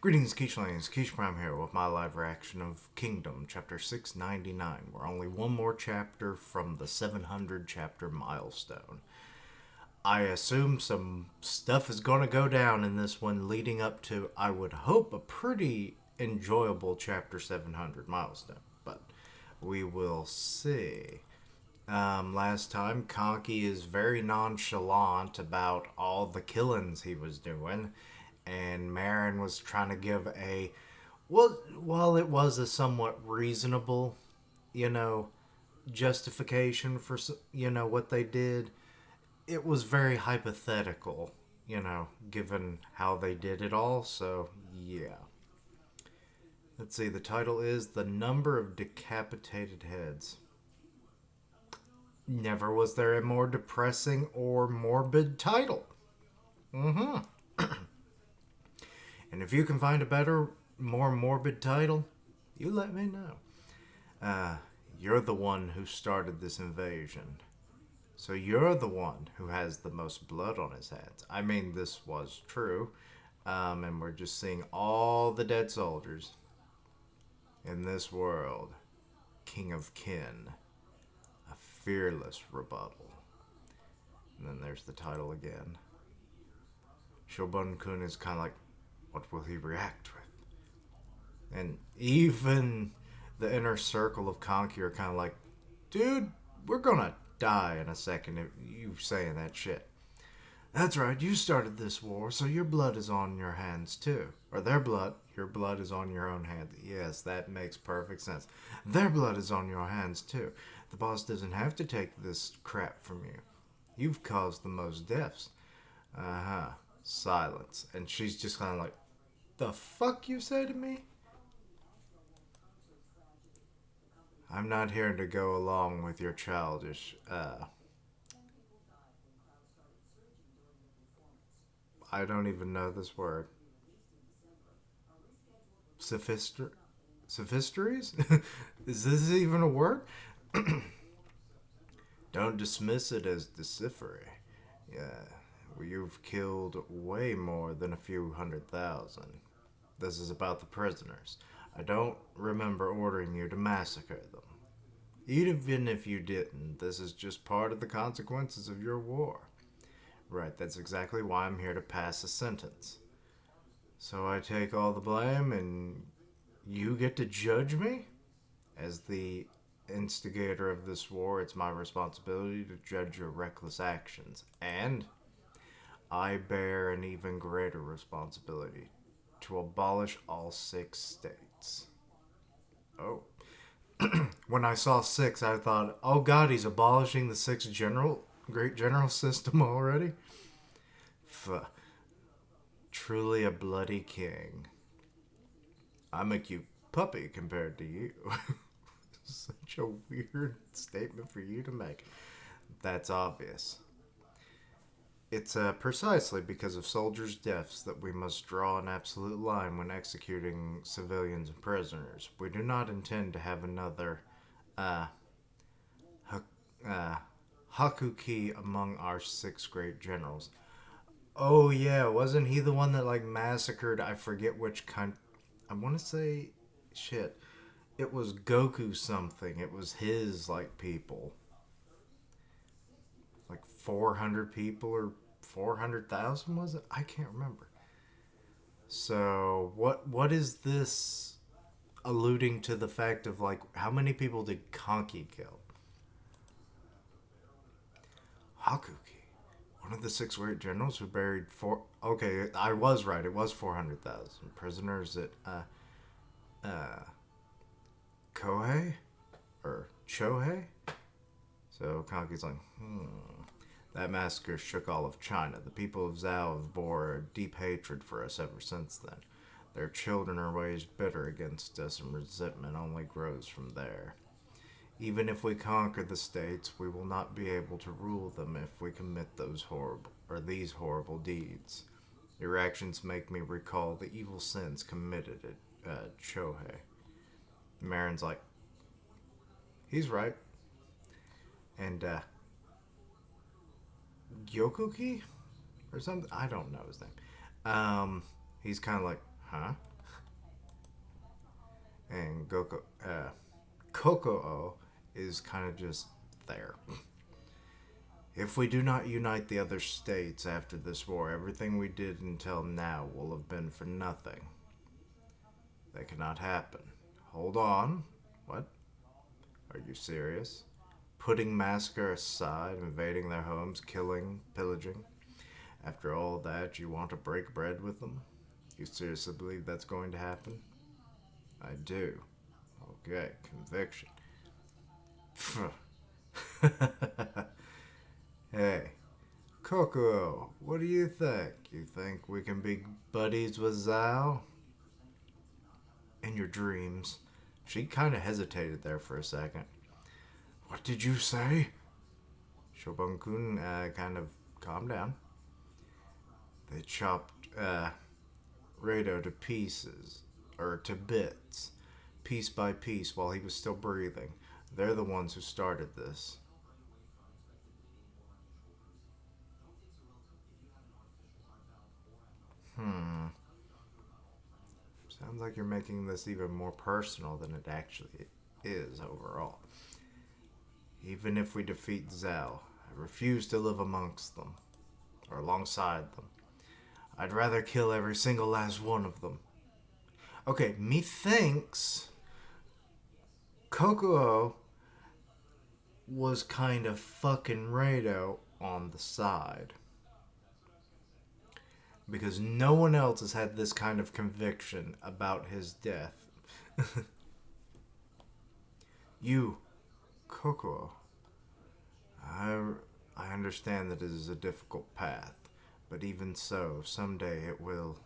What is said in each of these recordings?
Greetings, Keishlings. Keish Prime here with my live reaction of Kingdom, Chapter 699. We're only one more chapter from the 700 chapter milestone. I assume some stuff is going to go down in this one leading up to, I would hope, a pretty enjoyable Chapter 700 milestone. But we will see. Last time, Kanki is very nonchalant about all the killings he was doing, and Marin was trying to give a, well, while it was a somewhat reasonable, you know, justification for, what they did, it was very hypothetical, given how they did it all, so yeah. Let's see, the title is The Number of Decapitated Heads. Never was there a more depressing or morbid title. Mm-hmm. And if you can find a better, more morbid title, you let me know. You're the one who started this invasion. So you're the one who has the most blood on his hands. I mean, this was true. And we're just seeing all the dead soldiers in this world. King of Kin. A fearless rebuttal. And then there's the title again. Shobun-kun is kind of like, what will he react with? And even the inner circle of Kanki are kind of like, dude, we're gonna die in a second if you saying that shit. That's right, you started this war, so your blood is on your hands too. Or your blood is on your own hands. Yes, that makes perfect sense. Their blood is on your hands too. The boss doesn't have to take this crap from you. You've caused the most deaths. Uh-huh. Silence. And she's just kind of like, the fuck you say to me? I'm not here to go along with your childish, I don't even know this word. Sophisteries? Is this even a word? Don't dismiss it as deciphery. Yeah, you've killed way more than a few 100,000. This is about the prisoners. I don't remember ordering you to massacre them. Even if you didn't, this is just part of the consequences of your war. Right, that's exactly why I'm here to pass a sentence. So I take all the blame and you get to judge me? As the instigator of this war, it's my responsibility to judge your reckless actions. And I bear an even greater responsibility to abolish all 6 states. Oh. When I saw 6, I thought, oh god, he's abolishing the great general system already? Truly a bloody king. I'm a cute puppy compared to you. Such a weird statement for you to make. That's obvious. It's precisely because of soldiers' deaths that we must draw an absolute line when executing civilians and prisoners. We do not intend to have another uh, Hakuki among our 6 great generals. Oh yeah, wasn't he the one that like massacred? I forget which kind. I want to say, shit. It was Goku something. It was his like people, like 400 people or 400,000 was it? I can't remember. So what is this alluding to the fact of like how many people did Kanki kill? Hakuki, one of the 6 great generals who buried four. Okay, I was right. It was 400,000 prisoners at Kohei or Chohei. So Kanki's like, That massacre shook all of China. The people of Zhao have bore a deep hatred for us ever since then. Their children are raised bitter against us, and resentment only grows from there. Even if we conquer the states, we will not be able to rule them if we commit these horrible deeds. Your actions make me recall the evil sins committed at Chohei. Marin's like, he's right. And Gyokuki or something. I don't know his name. He's kind of like, huh? and Kokoo is kind of just there. If we do not unite the other states after this war, everything we did until now will have been for nothing. That cannot happen. Hold on. What? Are you serious? Putting Massacre aside, invading their homes, killing, pillaging. After all that, you want to break bread with them? You seriously believe that's going to happen? I do. Okay, conviction. Hey, Coco, what do you think? You think we can be buddies with Zhao? In your dreams. She kind of hesitated there for a second. What did you say? Shobun-kun kind of calmed down. They chopped Rado to pieces, or to bits, piece by piece while he was still breathing. They're the ones who started this. Hmm. Sounds like you're making this even more personal than it actually is overall. Even if we defeat Zhao, I refuse to live amongst them, or alongside them. I'd rather kill every single last one of them. Okay, methinks Kokuo was kind of fucking Rado on the side. Because no one else has had this kind of conviction about his death. You, Kokuo, I, I understand that it is a difficult path, but even so, someday it will.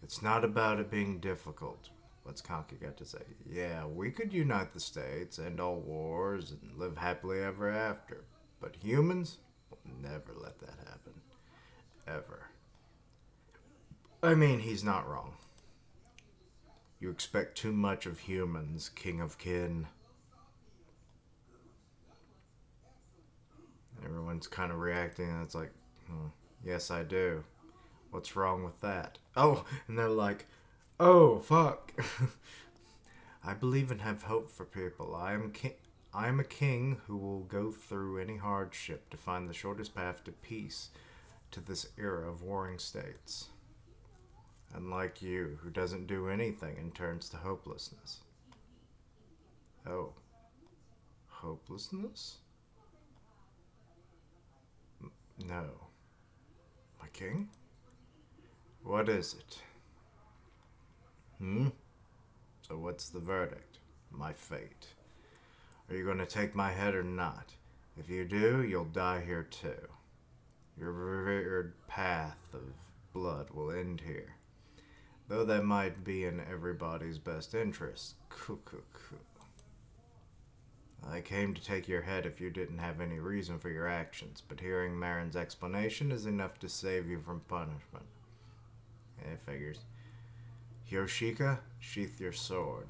It's not about it being difficult. What's Kanki got to say? Yeah, we could unite the states, end all wars, and live happily ever after. But humans will never let that happen. Ever. I mean, he's not wrong. You expect too much of humans, King of Kin. Everyone's kind of reacting, and it's like, yes, I do. What's wrong with that? Oh, and they're like, oh, fuck. I believe and have hope for people. I am a king who will go through any hardship to find the shortest path to peace to this era of warring states. Unlike you, who doesn't do anything and turns to hopelessness. Oh, hopelessness? No. My king? What is it? So what's the verdict? My fate. Are you going to take my head or not? If you do, you'll die here too. Your revered path of blood will end here. Though that might be in everybody's best interest. I came to take your head if you didn't have any reason for your actions, but hearing Marin's explanation is enough to save you from punishment. It figures. Yoshika, sheath your sword.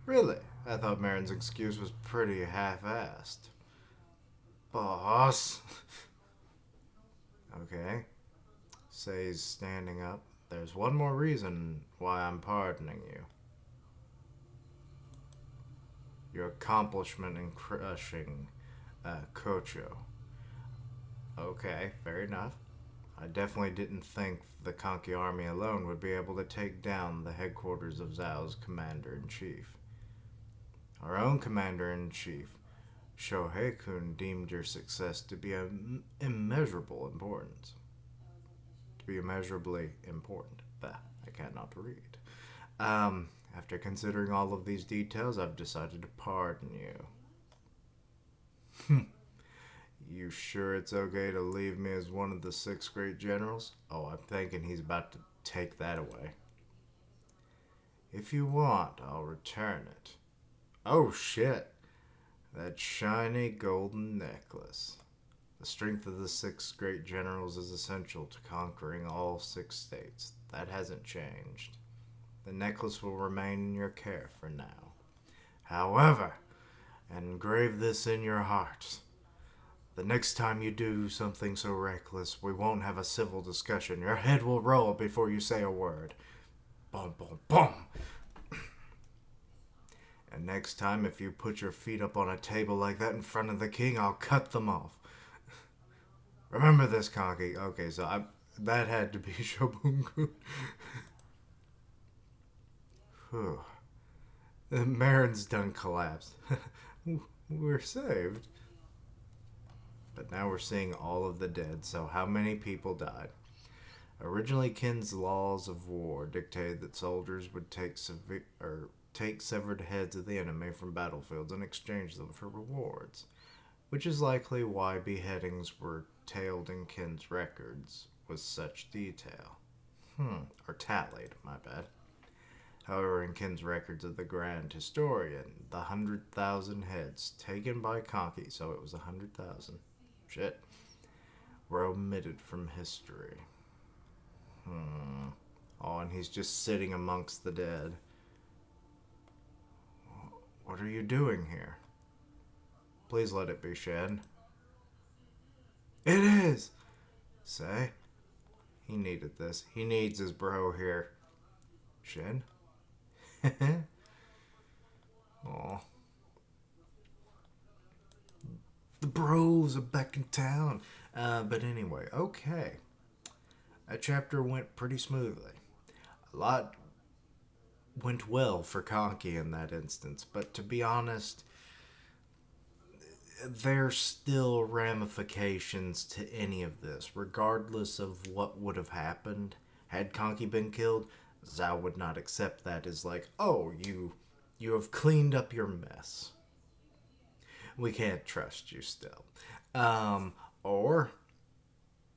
Really? I thought Marin's excuse was pretty half-assed. Boss. Okay. Say's standing up. There's one more reason why I'm pardoning you. Your accomplishment in crushing Kocho. Okay, fair enough. I definitely didn't think the Kanki army alone would be able to take down the headquarters of Zhao's commander-in-chief. Our own commander-in-chief, Shohei-kun, deemed your success to be immeasurable importance. To be immeasurably important. I cannot read. After considering all of these details, I've decided to pardon you. You sure it's okay to leave me as one of the 6 great generals? Oh, I'm thinking he's about to take that away. If you want, I'll return it. Oh, shit. That shiny golden necklace. The strength of the 6 great generals is essential to conquering all 6 states. That hasn't changed. The necklace will remain in your care for now. However, engrave this in your heart. The next time you do something so reckless, we won't have a civil discussion. Your head will roll before you say a word. Boom, boom, boom. And next time, if you put your feet up on a table like that in front of the king, I'll cut them off. Remember this, Kanki. Okay, so that had to be Shobunku. Whew. The Marin's done collapsed. We're saved. But now we're seeing all of the dead, so how many people died? Originally, Kin's laws of war dictated that soldiers would take severed heads of the enemy from battlefields and exchange them for rewards, which is likely why beheadings were tallied in Kin's records with such detail. Or tallied, my bad. However, in Kin's records of the Grand Historian, the 100,000 heads taken by Kanki, so it was 100,000, shit, were omitted from history. Oh, and he's just sitting amongst the dead. What are you doing here? Please let it be Shen. It is! Say? He needed this. He needs his bro here. Shen? Aw. The bros are back in town. But anyway, okay. That chapter went pretty smoothly. A lot went well for Kanki in that instance, but to be honest, there's still ramifications to any of this, regardless of what would have happened. Had Kanki been killed, Zhao would not accept that as like, oh, you have cleaned up your mess. We can't trust you still. Or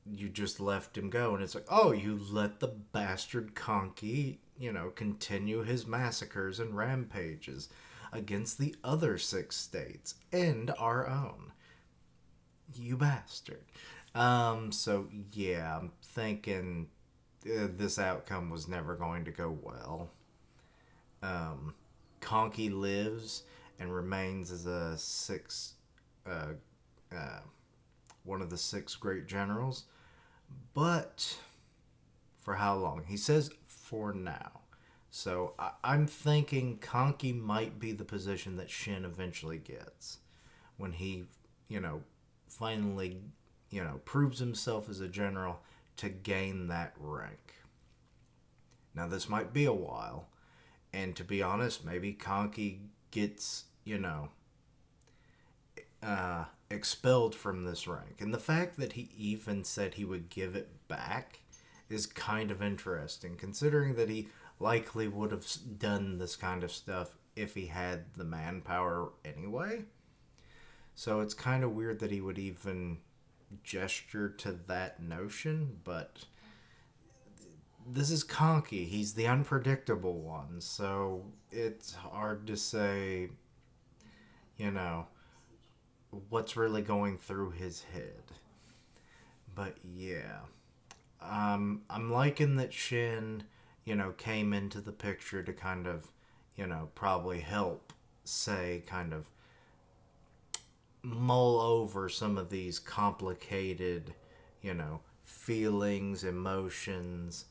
you just let him go, and it's like, oh, you let the bastard Kanki, continue his massacres and rampages against the other 6 states and our own. You bastard. So yeah, I'm thinking this outcome was never going to go well. Kanki lives and remains as one of the 6 great generals, but for how long? He says for now. So I'm thinking Kanki might be the position that Shin eventually gets when he, finally, proves himself as a general to gain that rank. Now, this might be a while, and to be honest, maybe Kanki gets, expelled from this rank. And the fact that he even said he would give it back is kind of interesting, considering that he likely would have done this kind of stuff if he had the manpower anyway. So it's kind of weird that he would even gesture to that notion, but this is Kanki. He's the unpredictable one, so it's hard to say, what's really going through his head. But yeah, I'm liking that Shin, came into the picture to kind of, probably help, say, kind of mull over some of these complicated, feelings, emotions,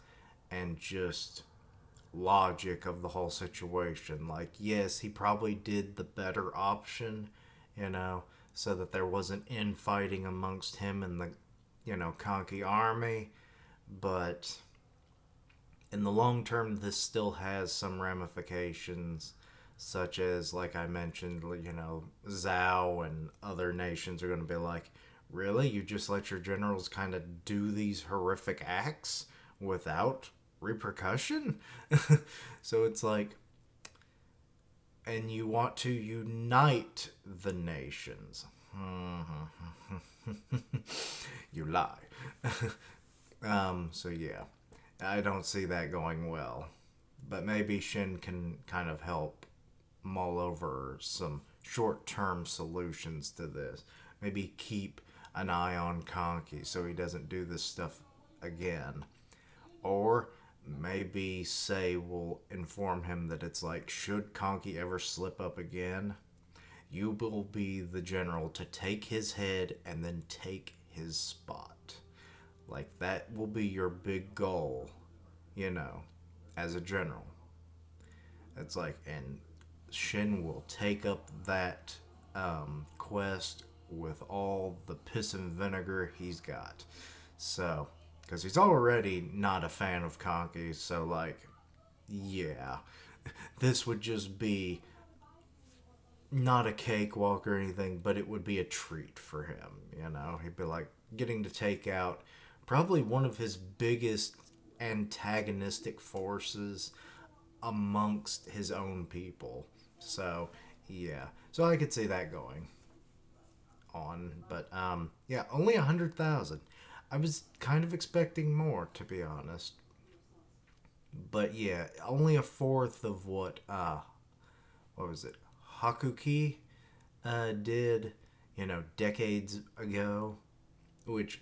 and just logic of the whole situation. Like, yes, he probably did the better option, so that there wasn't infighting amongst him and the, Kanki army, but in the long term, this still has some ramifications, such as, like I mentioned, Zhao and other nations are going to be like, really? You just let your generals kind of do these horrific acts without repercussion? So it's like, and you want to unite the nations. You lie. So yeah, I don't see that going well. But maybe Shin can kind of help mull over some short-term solutions to this. Maybe keep an eye on Kanki so he doesn't do this stuff again. Or maybe Sei will inform him that it's like, should Kanki ever slip up again, you will be the general to take his head and then take his spot. Like, that will be your big goal, as a general. It's like, and Shin will take up that quest with all the piss and vinegar he's got. So, because he's already not a fan of Kanki, so like, yeah, this would just be not a cakewalk or anything, but it would be a treat for him. You know, he'd be like getting to take out probably one of his biggest antagonistic forces amongst his own people. So, yeah. So I could see that going on. But, yeah, only 100,000. I was kind of expecting more, to be honest. But, yeah, only a fourth of what was it? Hakuki did, decades ago. Which,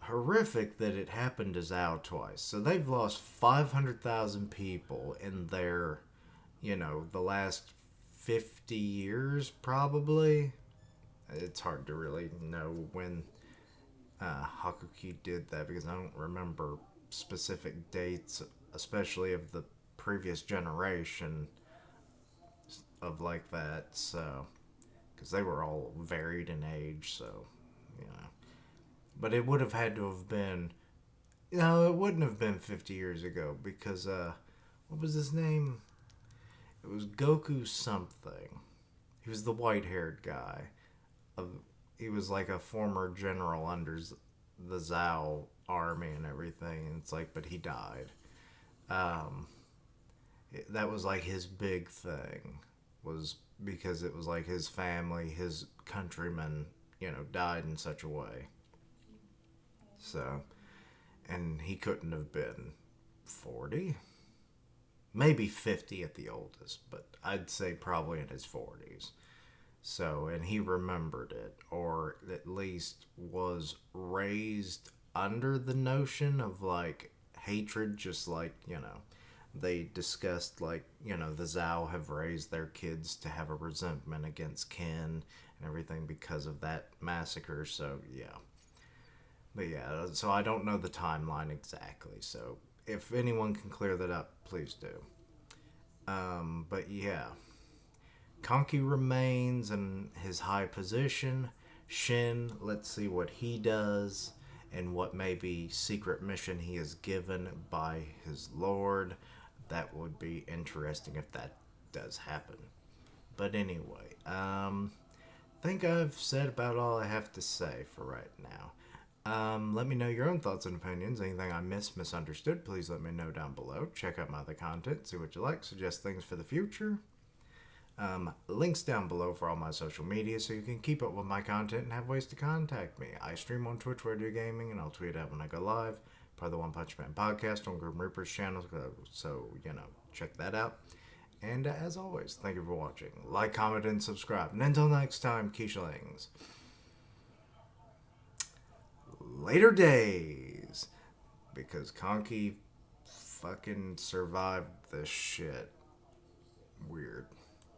horrific that it happened to Zhao twice. So they've lost 500,000 people in their, the last 50 years, probably. It's hard to really know when Hakuki did that because I don't remember specific dates, especially of the previous generation of like that. So, because they were all varied in age, so, you know. But it would have had to have been. No, it wouldn't have been 50 years ago because, what was his name? It was Goku something. He was the white haired guy. He was like a former general under the Zhao army and everything. And it's like, but he died. Um, that was like his big thing. Was because it was like his family, his countrymen, died in such a way. So, and he couldn't have been 40, maybe 50 at the oldest, but I'd say probably in his 40s. So, and he remembered it, or at least was raised under the notion of like hatred, just like, they discussed like, the Zhao have raised their kids to have a resentment against Ken and everything because of that massacre. So, yeah. But yeah, so I don't know the timeline exactly. So if anyone can clear that up, please do. But yeah, Kanki remains in his high position. Shin, let's see what he does and what maybe secret mission he is given by his lord. That would be interesting if that does happen. But anyway, I think I've said about all I have to say for right now. Let me know your own thoughts and opinions. Anything I misunderstood, please let me know down below. Check out my other content, see what you like, suggest things for the future. Links down below for all my social media so you can keep up with my content and have ways to contact me. I stream on Twitch where I do gaming, and I'll tweet out when I go live. Part of the One Punch Man podcast on Grim Reaper's channel, so, check that out. And as always, thank you for watching. Like, comment, and subscribe. And until next time, Keishlings. Later days. Because Kanki fucking survived this shit. Weird.